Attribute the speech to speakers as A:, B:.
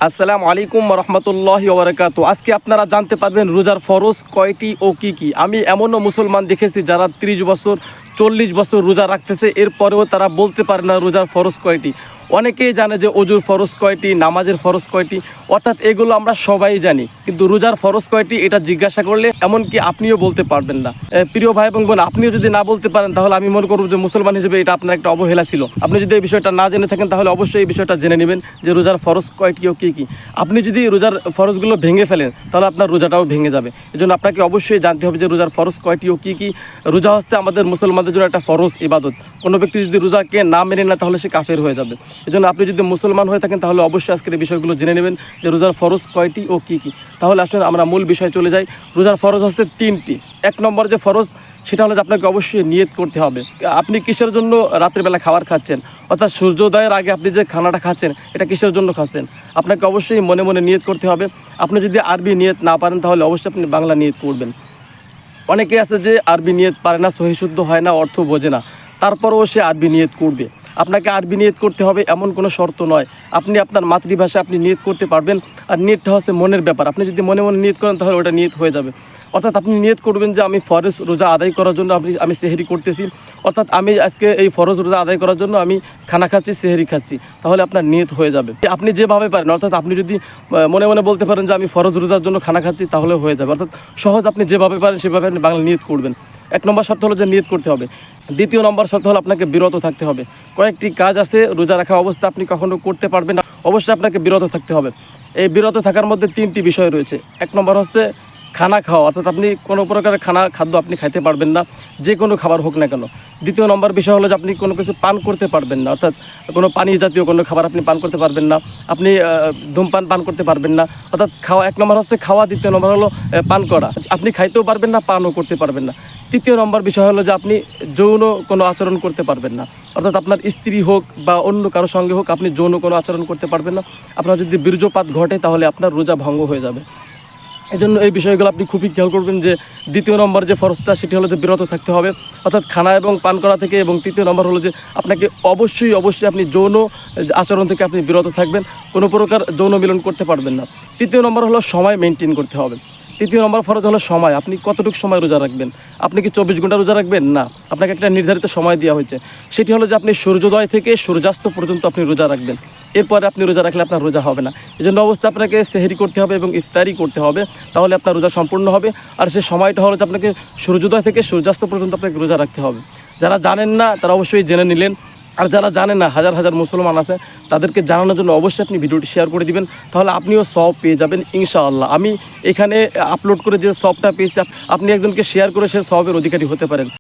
A: আসসালামু আলাইকুম রহমতুল্লাহি ওয়া বারাকাতুহু। আজকে আপনারা জানতে পারবেন রোজার ফরজ কয়টি ও কি কি। আমি এমনও মুসলমান দেখেছি যারা 30 বছর 40 বছর রোজা রাখতেছে, এরপরেও তারা বলতে পারে না রোজার ফরজ কয়টি। অনেকেই জানে যে অজুর ফরজ কয়টি, নামাজের ফরজ কয়টি, অর্থাৎ এগুলো আমরা সবাই জানি, কিন্তু রোজার ফরজ কয়টি এটা জিজ্ঞাসা করলে এমনকি আপনিও বলতে পারবেন না। প্রিয় ভাই এবং বোন, আপনিও যদি না বলতে পারেন তাহলে আমি মনে করব যে মুসলমান হিসেবে এটা আপনার একটা অবহেলা ছিল। আপনি যদি এই বিষয়টা না জেনে থাকেন তাহলে অবশ্যই এই বিষয়টা জেনে নেবেন যে রোজার ফরজ কয়টি ও কী কী। আপনি যদি রোজার ফরজগুলো ভেঙে ফেলেন তাহলে আপনার রোজাটাও ভেঙে যাবে। এজন্য আপনাকে অবশ্যই জানতে হবে যে রোজার ফরজ কয়টি ও কী কী। রোজা হচ্ছে আমাদের মুসলমানদের জন্য একটা ফরজ ইবাদত। কোনো ব্যক্তি যদি রোজাকে না মেনে না তাহলে সে কাফের হয়ে যাবে। এজন্য আপনি যদি মুসলমান হয়ে থাকেন তাহলে অবশ্যই আজকের এই বিষয়গুলো জেনে নেবেন যে রোজার ফরজ কয়টি ও কী কী। তাহলে আসলে আমরা মূল বিষয়ে চলে যাই। রোজার ফরজ হচ্ছে 3টি। 1 নম্বর যে ফরজ সেটা হলো যে আপনাকে অবশ্যই নিয়ত করতে হবে। আপনি কিসের জন্য রাত্রিবেলা খাবার খাচ্ছেন, অর্থাৎ সূর্যোদয়ের আগে আপনি যে খানাটা খাচ্ছেন এটা কিসের জন্য খাচ্ছেন, আপনাকে অবশ্যই মনে মনে নিয়ত করতে হবে। আপনি যদি আরবি নিয়ত না পারেন তাহলে অবশ্যই আপনি বাংলা নিয়ত করবেন। অনেকে আছে যে আরবি নিয়ত পারে না, সহিশুদ্ধ হয় না, অর্থ বোঝে না, তারপরেও সে আরবি নিয়ত করবে। আপনাকে আরবি নিয়ত করতে হবে এমন কোনো শর্ত নয়। আপনি আপনার মাতৃভাষায় আপনি নিয়ত করতে পারবেন। আর নিয়তটা হচ্ছে মনের ব্যাপার। আপনি যদি মনে মনে নিয়ত করেন তাহলে ওটা নিয়ত হয়ে যাবে। অর্থাৎ আপনি নিয়ত করবেন যে আমি ফরজ রোজা আদায় করার জন্য আমি সেহরি করতেছি, অর্থাৎ আমি আজকে এই ফরজ রোজা আদায় করার জন্য আমি খানা খাচ্ছি, সেহরি খাচ্ছি, তাহলে আপনার নিয়ত হয়ে যাবে। আপনি যেভাবে পারেন, অর্থাৎ আপনি যদি মনে মনে বলতে পারেন যে আমি ফরজ রোজার জন্য খানা খাচ্ছি তাহলে হয়ে যাবে। অর্থাৎ সহজ, আপনি যেভাবে পারেন সেভাবে আপনি বাংলা নিয়ত করবেন। 1 নম্বর শর্ত হলো যে নিয়ত করতে হবে। 2য় নম্বর শর্ত হলো আপনাকে বিরত থাকতে হবে। কয়েকটি কাজ আছে রোজা রাখা অবস্থা আপনি কখনো করতে পারবেন না, অবশ্যই আপনাকে বিরত থাকতে হবে। এই বিরত থাকার মধ্যে 3টি বিষয় রয়েছে। 1 নম্বর হচ্ছে খানা খাওয়া, অর্থাৎ আপনি কোনো প্রকারের খাদ্য আপনি খাইতে পারবেন না, যে কোনো খাবার হোক না কেন। 2য় নম্বর বিষয় হলো যে আপনি কোনো কিছু পান করতে পারবেন না, অর্থাৎ কোনো পানি জাতীয় কোনো খাবার আপনি পান করতে পারবেন না, আপনি ধূমপান পান করতে পারবেন না। অর্থাৎ খাওয়া 1 নম্বর হচ্ছে খাওয়া, 2য় নম্বর হলো পান করা। আপনি খাইতেও পারবেন না, পানও করতে পারবেন না। 3য় নম্বর বিষয় হলো যে আপনি যৌন কোনো আচরণ করতে পারবেন না, অর্থাৎ আপনার স্ত্রী হোক বা অন্য কারোর সঙ্গে হোক আপনি যৌন কোনো আচরণ করতে পারবেন না। আপনার যদি বীর্যপাত ঘটে তাহলে আপনার রোজা ভঙ্গ হয়ে যাবে। এই জন্য এই বিষয়গুলো আপনি খুবই খেয়াল করবেন যে 2য় নম্বর যে ফরজটা সেটি হলো যে বিরত থাকতে হবে, অর্থাৎ খানা এবং পান করা থেকে। এবং 3য় নম্বর হলো যে আপনাকে অবশ্যই আপনি যৌন আচরণ থেকে আপনি বিরত থাকবেন, কোনো প্রকার যৌন মিলন করতে পারবেন না। 3য় নম্বর হলো সময় মেনটেন করতে হবে। 3য় নম্বর ফরজ হলো সময়। আপনি কতটুকু সময় রোজা রাখবেন? আপনি কি 24 ঘন্টা রোজা রাখবেন? না, আপনাকে একটা নির্ধারিত সময় দেওয়া হয়েছে, সেটি হলো যে আপনি সূর্যোদয় থেকে সূর্যাস্ত পর্যন্ত আপনি রোজা রাখবেন। এরপরে আপনি রোজা রাখলে আপনার রোজা হবে না। এই জন্য অবস্থা আপনাকে সেহরি করতে হবে এবং ইফতারি করতে হবে, তাহলে আপনার রোজা সম্পূর্ণ হবে। আর সেই সময়টা হলো যে আপনাকে সূর্যোদয় থেকে সূর্যাস্ত পর্যন্ত আপনাকে রোজা রাখতে হবে। যারা জানেন না তারা অবশ্যই জেনে নিলেন, আর যারা জানেন না, হাজার হাজার মুসলমান আছে, তাদেরকে জানানোর জন্য অবশ্যই আপনি ভিডিওটি শেয়ার করে দিবেন, তাহলে আপনিও সওয়াব পেয়ে যাবেন ইনশাআল্লাহ। আমি এখানে আপলোড করে যে সওয়াবটা পেয়েছি, আপনি একজনকে শেয়ার করে সে সওয়াবের অধিকারী হতে পারেন।